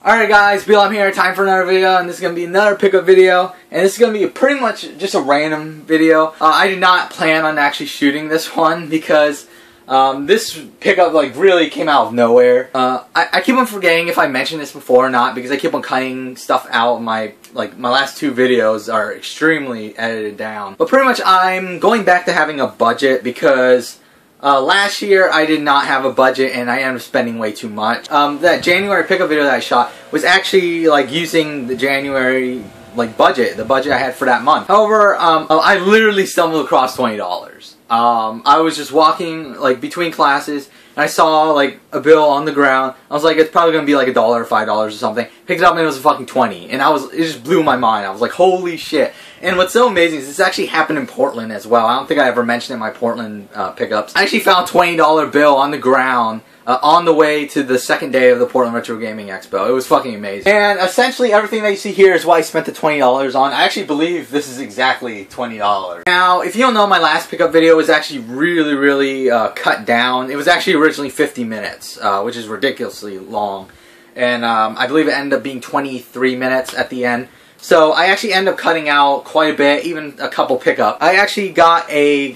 Alright guys, BLM here, time for another video, and this is going to be another pickup video, and this is going to be pretty much just a random video. I did not plan on actually shooting this one because this pickup really came out of nowhere. I keep on forgetting if I mentioned this before or not because I keep on cutting stuff out. My last two videos are extremely edited down. But pretty much I'm going back to having a budget because last year I did not have a budget and I ended up spending way too much. That January pickup video that I shot was actually using the January budget, the budget I had for that month. However, I literally stumbled across $20. I was just walking between classes and I saw a bill on the ground. I was like, it's probably gonna be $1 or $5 or something. Picked it up and it was fucking 20, and it just blew my mind. I was like, holy shit. And what's so amazing is this actually happened in Portland as well. I don't think I ever mentioned it in my Portland pickups. I actually found a $20 bill on the ground on the way to the second day of the Portland Retro Gaming Expo. It was fucking amazing. And essentially everything that you see here is what I spent the $20 on. I actually believe this is exactly $20. Now, if you don't know, my last pickup video was actually really cut down. It was actually originally 50 minutes, which is ridiculously long. And I believe it ended up being 23 minutes at the end. So I actually ended up cutting out quite a bit, even a couple pickups. I actually got a,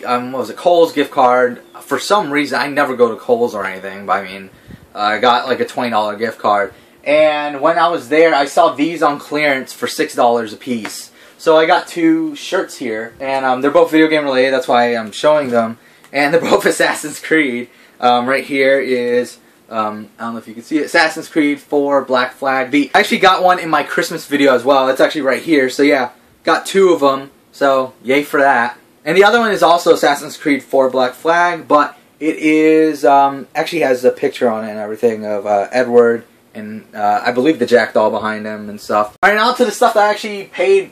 Kohl's gift card. For some reason, I never go to Kohl's or anything, but I mean, I got a $20 gift card. And when I was there, I saw these on clearance for $6 a piece. So I got two shirts here, and they're both video game related, that's why I'm showing them. And they're both Assassin's Creed. Right here is, I don't know if you can see it, Assassin's Creed 4 Black Flag Beat. I actually got one in my Christmas video as well. That's actually right here. So yeah, got two of them. So yay for that. And the other one is also Assassin's Creed 4 Black Flag, but it is, actually has a picture on it and everything of Edward and I believe the Jackdaw behind him and stuff. Alright, now to the stuff that I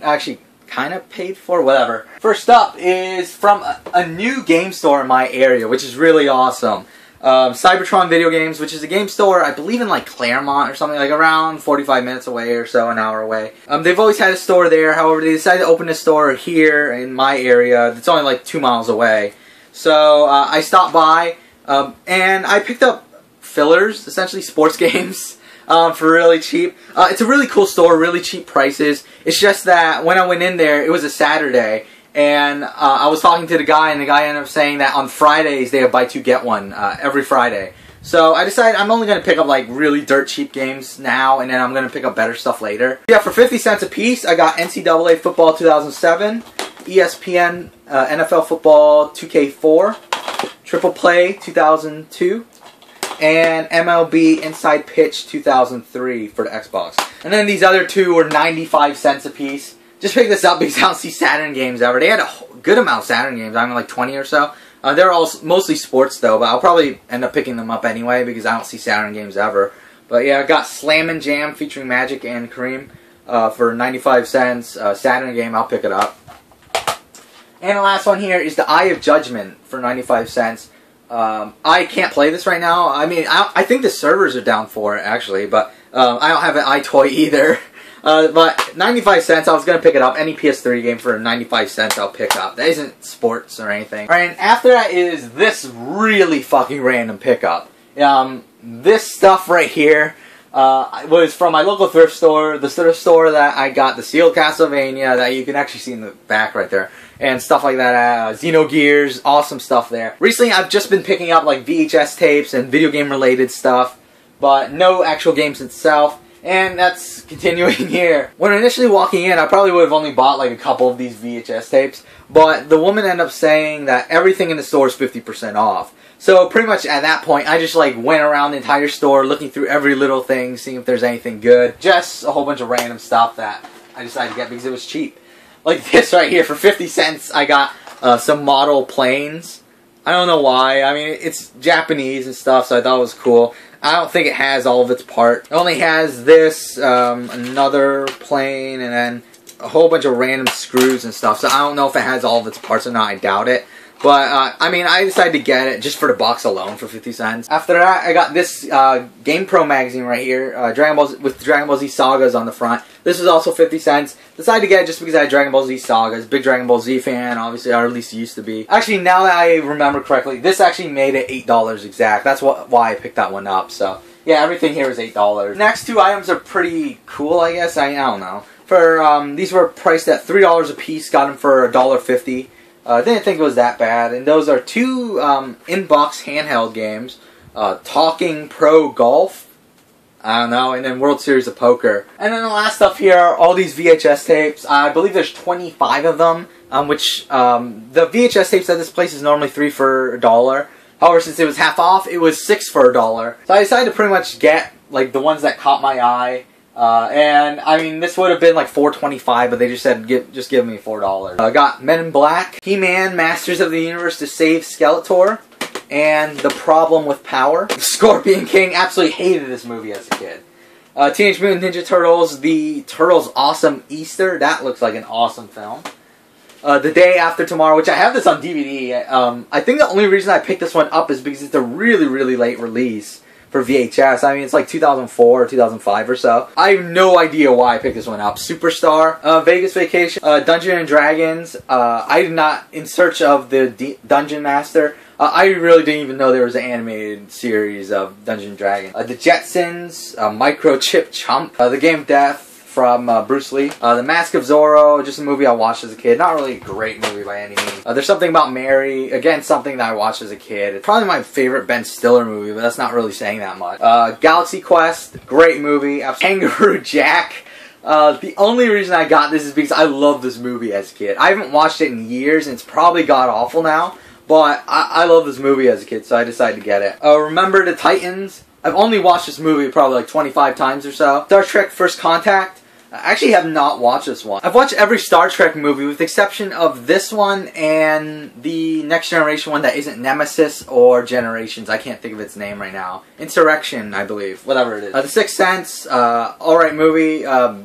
actually kind of paid for, whatever. First up is from a new game store in my area, which is really awesome. Cybertron Video Games, which is a game store, I believe in Claremont or something, around 45 minutes away or so, an hour away. They've always had a store there, however they decided to open a store here in my area. It's only 2 miles away. So I stopped by and I picked up fillers, essentially sports games, for really cheap. It's a really cool store, really cheap prices. It's just that when I went in there, it was a Saturday. And I was talking to the guy, and the guy ended up saying that on Fridays they have buy two get one every Friday. So I decided I'm only going to pick up really dirt cheap games now, and then I'm going to pick up better stuff later. Yeah, for 50 cents a piece, I got NCAA Football 2007, ESPN NFL Football 2K4, Triple Play 2002, and MLB Inside Pitch 2003 for the Xbox. And then these other two were 95 cents a piece. Just picked this up because I don't see Saturn games ever. They had a good amount of Saturn games. I mean, 20 or so. They're all mostly sports though, but I'll probably end up picking them up anyway because I don't see Saturn games ever. But yeah, I got Slam and Jam featuring Magic and Kareem for 95 cents. Saturn game, I'll pick it up. And the last one here is the Eye of Judgment for 95 cents. I can't play this right now. I mean, I think the servers are down for it actually, but I don't have an iToy either. But 95 cents, I was going to pick it up. Any PS3 game for 95 cents I'll pick up. That isn't sports or anything. Alright, and after that is this really fucking random pickup. This stuff right here was from my local thrift store. The thrift store that I got the sealed Castlevania that you can actually see in the back right there. And stuff like that. Xenogears, awesome stuff there. Recently I've just been picking up VHS tapes and video game related stuff. But no actual games itself. And that's continuing here. When initially walking in, I probably would have only bought a couple of these VHS tapes, but the woman ended up saying that everything in the store is 50% off. So pretty much at that point, I just went around the entire store, looking through every little thing, seeing if there's anything good. Just a whole bunch of random stuff that I decided to get because it was cheap. Like this right here, for 50 cents, I got some model planes. I don't know why. I mean, it's Japanese and stuff, so I thought it was cool. I don't think it has all of its parts. It only has this, another plane, and then a whole bunch of random screws and stuff. So I don't know if it has all of its parts or not. I doubt it. But, I mean, I decided to get it just for the box alone for 50 cents. After that, I got this GamePro magazine right here, with Dragon Ball Z Sagas on the front. This is also 50 cents. Decided to get it just because I had Dragon Ball Z Sagas. Big Dragon Ball Z fan, obviously, or at least used to be. Actually, now that I remember correctly, this actually made it $8 exact. That's why I picked that one up. So, yeah, everything here is $8. Next two items are pretty cool, I guess. I don't know. For these were priced at $3 a piece. Got them for $1.50. Didn't think it was that bad. And those are two in-box handheld games. Talking Pro Golf. I don't know, and then World Series of Poker. And then the last stuff here are all these VHS tapes. I believe there's 25 of them, which the VHS tapes at this place is normally 3 for $1. However, since it was half off, it was 6 for $1. So I decided to pretty much get like the ones that caught my eye. And I mean, this would have been like $4.25, but they just said just give me $4. I got Men in Black, He-Man, Masters of the Universe to Save Skeletor, and The Problem with Power. Scorpion King. Absolutely hated this movie as a kid. Teenage Mutant Ninja Turtles, The Turtles Awesome Easter. That looks like an awesome film. The Day After Tomorrow, which I have this on DVD. I think the only reason I picked this one up is because it's a really, really late release for VHS. I mean, it's like 2004 or 2005 or so. I have no idea why I picked this one up. Superstar, Vegas Vacation, Dungeons and Dragons. I did not, in search of the Dungeon Master. I really didn't even know there was an animated series of Dungeons and Dragons. The Jetsons, Microchip Chump, The Game of Death from Bruce Lee, The Mask of Zorro, just a movie I watched as a kid. Not really a great movie by any means. There's Something About Mary, again something that I watched as a kid. It's probably my favorite Ben Stiller movie, but that's not really saying that much. Galaxy Quest, great movie. Kangaroo Jack. The only reason I got this is because I love this movie as a kid. I haven't watched it in years, and it's probably god-awful now. But I love this movie as a kid, so I decided to get it. Remember the Titans? I've only watched this movie probably like 25 times or so. Star Trek First Contact. I actually have not watched this one. I've watched every Star Trek movie with the exception of this one and the Next Generation one that isn't Nemesis or Generations. I can't think of its name right now. Insurrection, I believe. Whatever it is. The Sixth Sense, alright movie,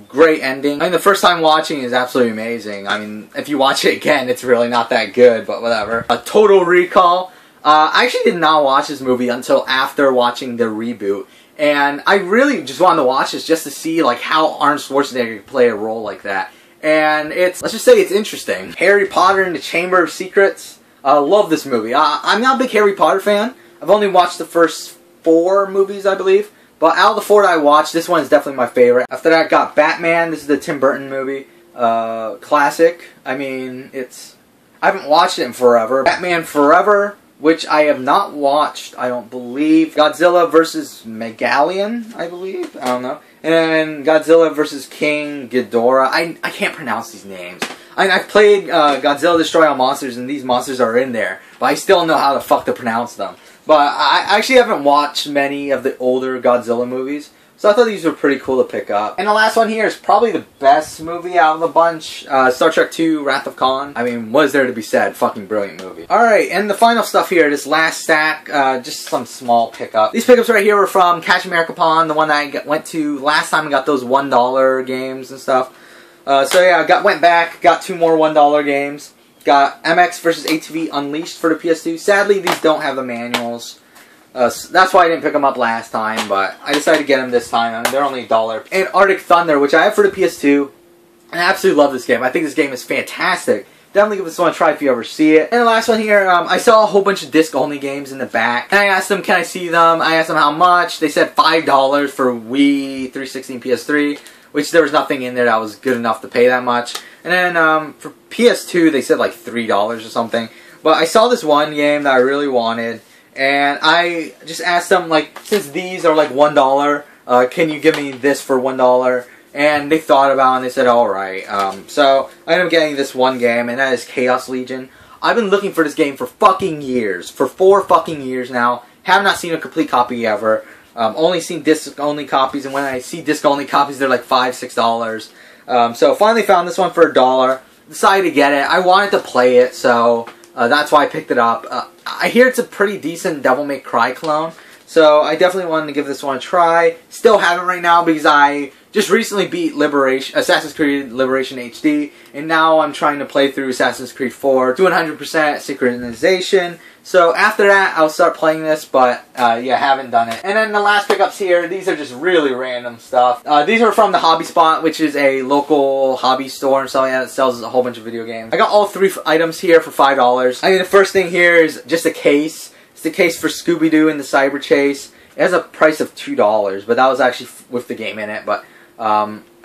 great ending. I mean, the first time watching is absolutely amazing. I mean, if you watch it again, it's really not that good, but whatever. Total Recall. I actually did not watch this movie until after watching the reboot. And I really just wanted to watch this just to see like how Arnold Schwarzenegger could play a role like that. And it's, let's just say it's interesting. Harry Potter and the Chamber of Secrets. Love this movie. I'm not a big Harry Potter fan. I've only watched the first 4 movies, I believe. But out of the 4 that I watched, this one is definitely my favorite. After that, I got Batman. This is the Tim Burton movie. Classic. I mean, I haven't watched it in forever. Batman Forever, which I have not watched, I don't believe. Godzilla vs. Megalion, I believe. I don't know. And then Godzilla vs. King Ghidorah. I can't pronounce these names. I've played Godzilla Destroy All Monsters, and these monsters are in there. But I still don't know how the fuck to pronounce them. But I actually haven't watched many of the older Godzilla movies. So I thought these were pretty cool to pick up. And the last one here is probably the best movie out of the bunch. Star Trek II, Wrath of Khan. I mean, what is there to be said? Fucking brilliant movie. Alright, and the final stuff here, this last stack, just some small pickup. These pickups right here were from Catch America Pond, the one that I went to last time and got those $1 games and stuff. So yeah, went back, got 2 more $1 games. Got MX vs. ATV Unleashed for the PS2. Sadly, these don't have the manuals. That's why I didn't pick them up last time, but I decided to get them this time. I mean, they're only $1. And Arctic Thunder, which I have for the PS2. And I absolutely love this game. I think this game is fantastic. Definitely give this one a try if you ever see it. And the last one here, I saw a whole bunch of disc-only games in the back. And I asked them, can I see them? I asked them how much. They said $5 for Wii, 360, and PS3. Which there was nothing in there that was good enough to pay that much. And then for PS2, they said like $3 or something. But I saw this one game that I really wanted. And I just asked them, like, since these are like $1, can you give me this for $1? And they thought about it and they said, alright. So I ended up getting this one game, and that is Chaos Legion. I've been looking for this game for fucking years. For 4 fucking years now. Have not seen a complete copy ever. Only seen disc-only copies, and when I see disc-only copies, they're like $5, $6. So finally found this one for $1. Decided to get it. I wanted to play it, so that's why I picked it up. I hear it's a pretty decent Devil May Cry clone, so I definitely wanted to give this one a try. Still have it right now because I just recently beat Assassin's Creed Liberation HD, and now I'm trying to play through Assassin's Creed 4 to 100% synchronization. So after that, I'll start playing this, but yeah, haven't done it. And then the last pickups here, these are just really random stuff. These are from the Hobby Spot, which is a local hobby store and something that sells a whole bunch of video games. I got all 3 items here for $5. I mean, the first thing here is just a case. It's the case for Scooby-Doo and the Cyber Chase. It has a price of $2, but that was actually with the game in it. But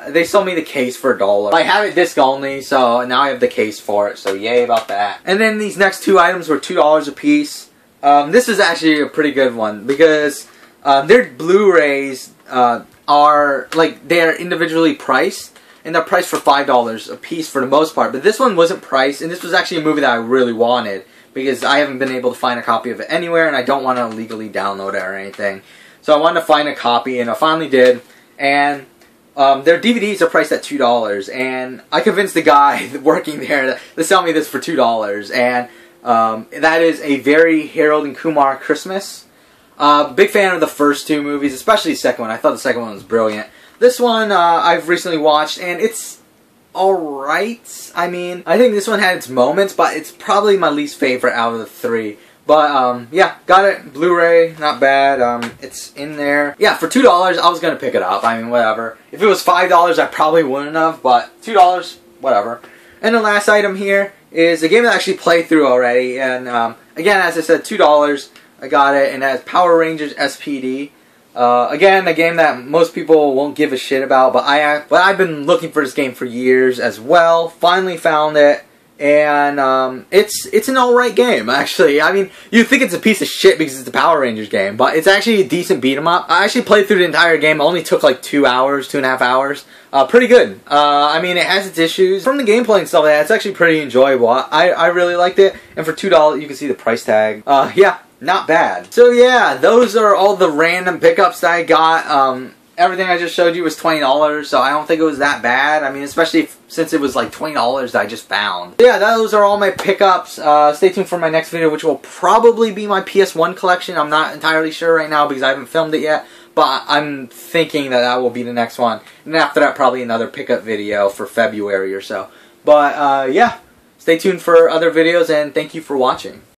they sold me the case for $1. I have it disc only, so now I have the case for it, so yay about that. And then these next two items were $2 a piece. This is actually a pretty good one because their Blu-rays are, like, they are individually priced, and they're priced for $5 a piece for the most part. But this one wasn't priced, and this was actually a movie that I really wanted because I haven't been able to find a copy of it anywhere, and I don't want to legally download it or anything. So I wanted to find a copy, and I finally did. And their DVDs are priced at $2, and I convinced the guy working there to sell me this for $2, and that is a very Harold and Kumar Christmas. Big fan of the first two movies, especially the second one. I thought the second one was brilliant. This one I've recently watched, and it's alright. I mean, I think this one had its moments, but it's probably my least favorite out of the three. But, yeah, got it. Blu-ray, not bad. It's in there. Yeah, for $2, I was going to pick it up. I mean, whatever. If it was $5, I probably wouldn't have, but $2, whatever. And the last item here is a game that I actually played through already. And, again, as I said, $2. I got it, and it has Power Rangers S.P.D. Again, a game that most people won't give a shit about, but I've been looking for this game for years as well. Finally found it. And it's an alright game, actually. I mean, you think it's a piece of shit because it's a Power Rangers game, but it's actually a decent beat 'em up. I actually played through the entire game. It only took like 2 hours, 2.5 hours. Pretty good. I mean, it has its issues. From the gameplay and stuff like that, it's actually pretty enjoyable. I really liked it. And for $2, you can see the price tag. Yeah, not bad. So yeah, those are all the random pickups that I got. Everything I just showed you was $20, so I don't think it was that bad. I mean, especially since it was like $20 that I just found. Yeah, those are all my pickups. Stay tuned for my next video, which will probably be my PS1 collection. I'm not entirely sure right now because I haven't filmed it yet, but I'm thinking that that will be the next one. And after that, probably another pickup video for February or so. But, yeah, stay tuned for other videos, and thank you for watching.